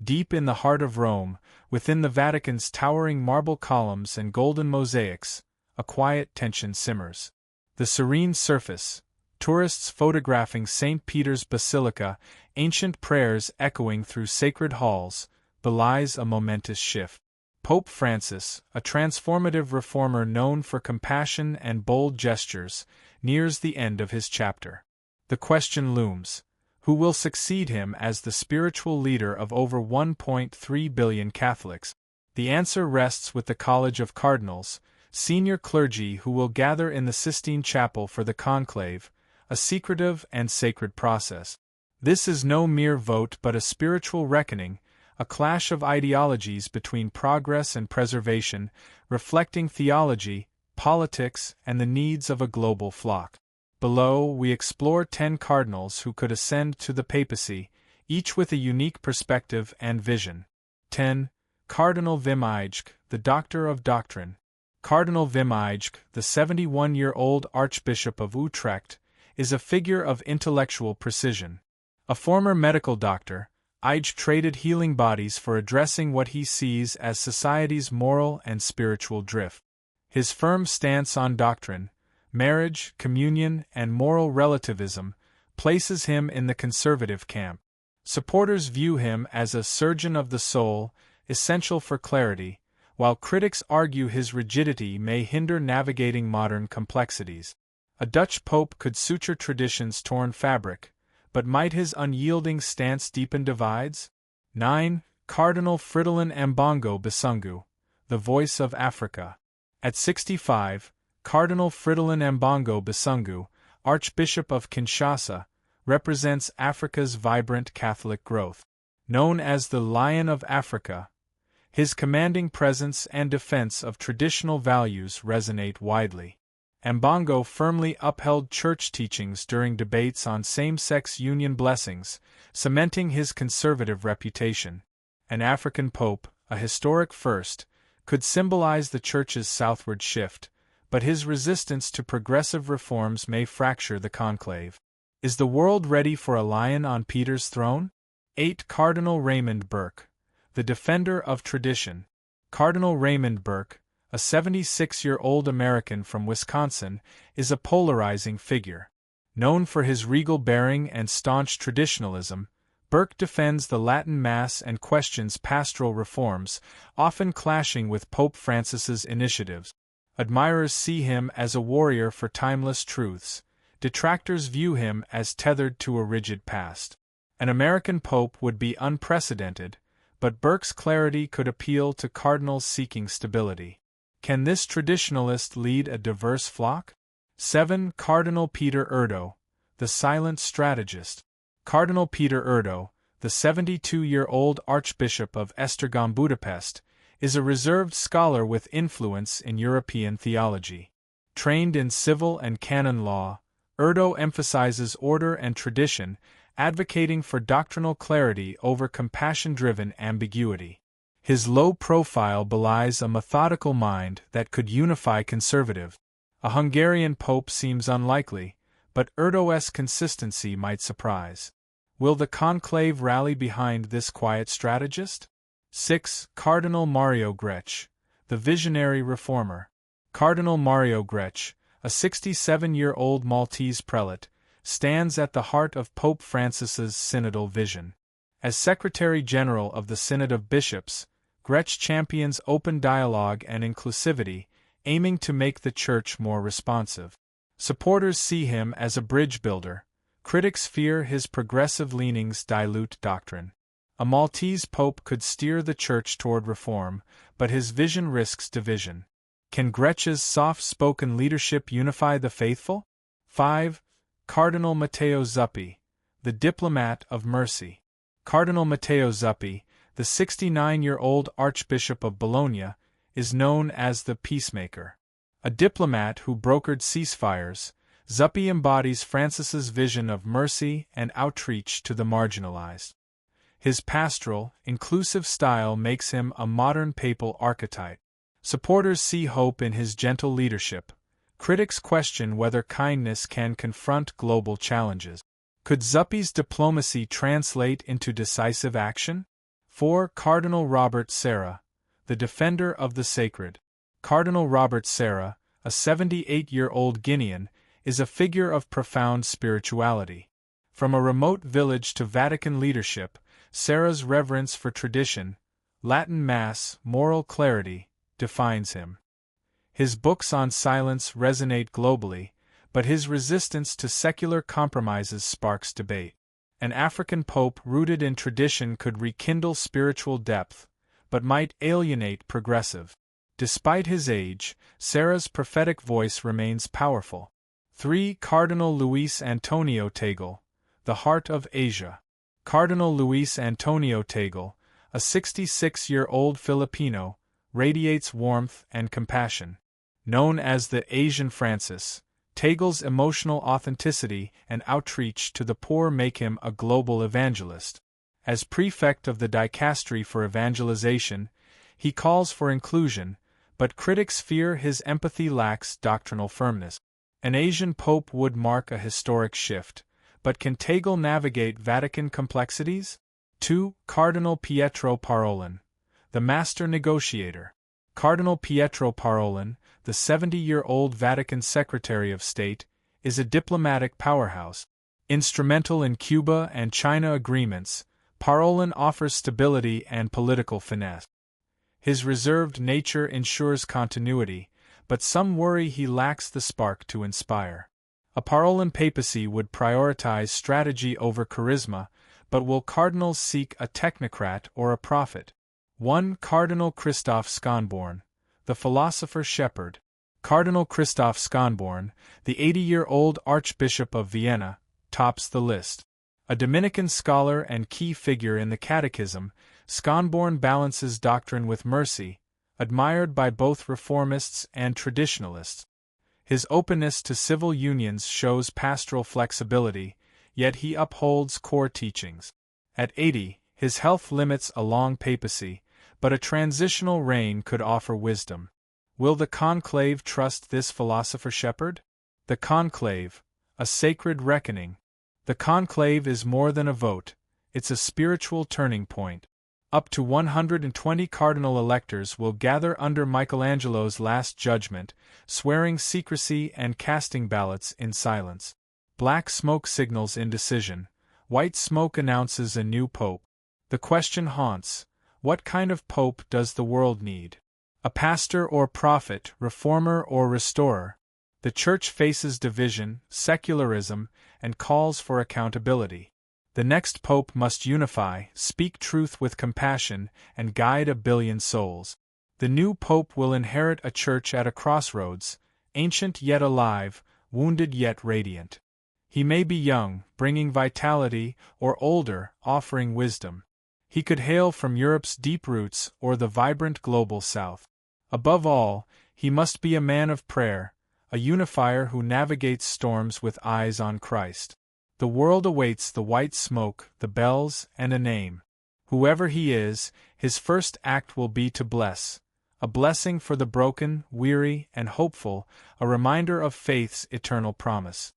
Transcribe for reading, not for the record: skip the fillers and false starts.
Deep in the heart of Rome, within the Vatican's towering marble columns and golden mosaics, a quiet tension simmers. The serene surface, tourists photographing St. Peter's Basilica, ancient prayers echoing through sacred halls, belies a momentous shift. Pope Francis, a transformative reformer known for compassion and bold gestures, nears the end of his chapter. The question looms: who will succeed him as the spiritual leader of over 1.3 billion Catholics? The answer rests with the College of Cardinals, senior clergy who will gather in the Sistine Chapel for the conclave, a secretive and sacred process. This is no mere vote but a spiritual reckoning, a clash of ideologies between progress and preservation, reflecting theology, politics, and the needs of a global flock. Below, we explore 10 cardinals who could ascend to the papacy, each with a unique perspective and vision. 10. Cardinal Vying, the Doctor of Doctrine. Cardinal Vying, the 71-year-old Archbishop of Utrecht, is a figure of intellectual precision. A former medical doctor, Vying traded healing bodies for addressing what he sees as society's moral and spiritual drift. His firm stance on doctrine, marriage, communion, and moral relativism places him in the conservative camp. Supporters view him as a surgeon of the soul, essential for clarity, while critics argue his rigidity may hinder navigating modern complexities. A Dutch pope could suture tradition's torn fabric, but might his unyielding stance deepen divides? 9. Cardinal Fridolin Ambongo Bisungu, the Voice of Africa. At 65, Cardinal Fridolin Ambongo Bisungu, Archbishop of Kinshasa, represents Africa's vibrant Catholic growth. Known as the Lion of Africa, his commanding presence and defense of traditional values resonate widely. Ambongo firmly upheld church teachings during debates on same-sex union blessings, cementing his conservative reputation. An African pope, a historic first, could symbolize the Church's southward shift, but his resistance to progressive reforms may fracture the conclave. Is the world ready for a lion on Peter's throne? 8. Cardinal Raymond Burke, the Defender of Tradition. Cardinal Raymond Burke, a 76-year-old American from Wisconsin, is a polarizing figure. Known for his regal bearing and staunch traditionalism, Burke defends the Latin Mass and questions pastoral reforms, often clashing with Pope Francis's initiatives. Admirers see him as a warrior for timeless truths. Detractors view him as tethered to a rigid past. An American pope would be unprecedented, but Burke's clarity could appeal to cardinals seeking stability. Can this traditionalist lead a diverse flock? 7. Cardinal Peter Erdo, the Silent Strategist. Cardinal Peter Erdo, the 72-year-old Archbishop of Esztergom Budapest, is a reserved scholar with influence in European theology. Trained in civil and canon law, Erdo emphasizes order and tradition, advocating for doctrinal clarity over compassion-driven ambiguity. His low profile belies a methodical mind that could unify conservative. A Hungarian pope seems unlikely, but Erdo's consistency might surprise. Will the conclave rally behind this quiet strategist? 6. Cardinal Mario Grech, the Visionary Reformer. Cardinal Mario Grech, a 67-year-old Maltese prelate, stands at the heart of Pope Francis's synodal vision. As Secretary-General of the Synod of Bishops, Grech champions open dialogue and inclusivity, aiming to make the Church more responsive. Supporters see him as a bridge builder. Critics fear his progressive leanings dilute doctrine. A Maltese pope could steer the Church toward reform, but his vision risks division. Can Grech's soft-spoken leadership unify the faithful? 5. Cardinal Matteo Zuppi, the Diplomat of Mercy. Cardinal Matteo Zuppi, the 69-year-old Archbishop of Bologna, is known as the Peacemaker. A diplomat who brokered ceasefires, Zuppi embodies Francis's vision of mercy and outreach to the marginalized. His pastoral, inclusive style makes him a modern papal archetype. Supporters see hope in his gentle leadership. Critics question whether kindness can confront global challenges. Could Zuppi's diplomacy translate into decisive action? 4. Cardinal Robert Sarah, the defender of the sacred. Cardinal Robert Sarah, a 78-year-old Guinean, is a figure of profound spirituality. From a remote village to Vatican leadership, Sarah's reverence for tradition, Latin Mass, moral clarity, defines him. His books on silence resonate globally, but his resistance to secular compromises sparks debate. An African pope rooted in tradition could rekindle spiritual depth, but might alienate progressive. Despite his age, Sarah's prophetic voice remains powerful. 3. Cardinal Luis Antonio Tagle, the heart of Asia. Cardinal Luis Antonio Tagle, a 66-year-old Filipino, radiates warmth and compassion. Known as the Asian Francis, Tagle's emotional authenticity and outreach to the poor make him a global evangelist. As prefect of the Dicastery for Evangelization, he calls for inclusion, but critics fear his empathy lacks doctrinal firmness. An Asian pope would mark a historic shift, but can Tagle navigate Vatican complexities? 2. Cardinal Pietro Parolin, the master negotiator. Cardinal Pietro Parolin, the 70-year-old Vatican Secretary of State, is a diplomatic powerhouse. Instrumental in Cuba and China agreements, Parolin offers stability and political finesse. His reserved nature ensures continuity, but some worry he lacks the spark to inspire. A Parolin papacy would prioritize strategy over charisma, but will cardinals seek a technocrat or a prophet? 1. Cardinal Christoph Schonborn, the philosopher shepherd. Cardinal Christoph Schonborn, the 80-year-old Archbishop of Vienna, tops the list. A Dominican scholar and key figure in the Catechism, Schonborn balances doctrine with mercy, admired by both reformists and traditionalists. His openness to civil unions shows pastoral flexibility, yet he upholds core teachings. At 80, his health limits a long papacy, but a transitional reign could offer wisdom. Will the conclave trust this philosopher shepherd? The conclave, a sacred reckoning. The conclave is more than a vote, it's a spiritual turning point. Up to 120 cardinal electors will gather under Michelangelo's Last Judgment, swearing secrecy and casting ballots in silence. Black smoke signals indecision, white smoke announces a new pope. The question haunts, what kind of pope does the world need? A pastor or prophet, reformer or restorer? The Church faces division, secularism, and calls for accountability. The next pope must unify, speak truth with compassion, and guide a billion souls. The new pope will inherit a church at a crossroads, ancient yet alive, wounded yet radiant. He may be young, bringing vitality, or older, offering wisdom. He could hail from Europe's deep roots or the vibrant global south. Above all, he must be a man of prayer, a unifier who navigates storms with eyes on Christ. The world awaits the white smoke, the bells, and a name. Whoever he is, his first act will be to bless. A blessing for the broken, weary, and hopeful, a reminder of faith's eternal promise.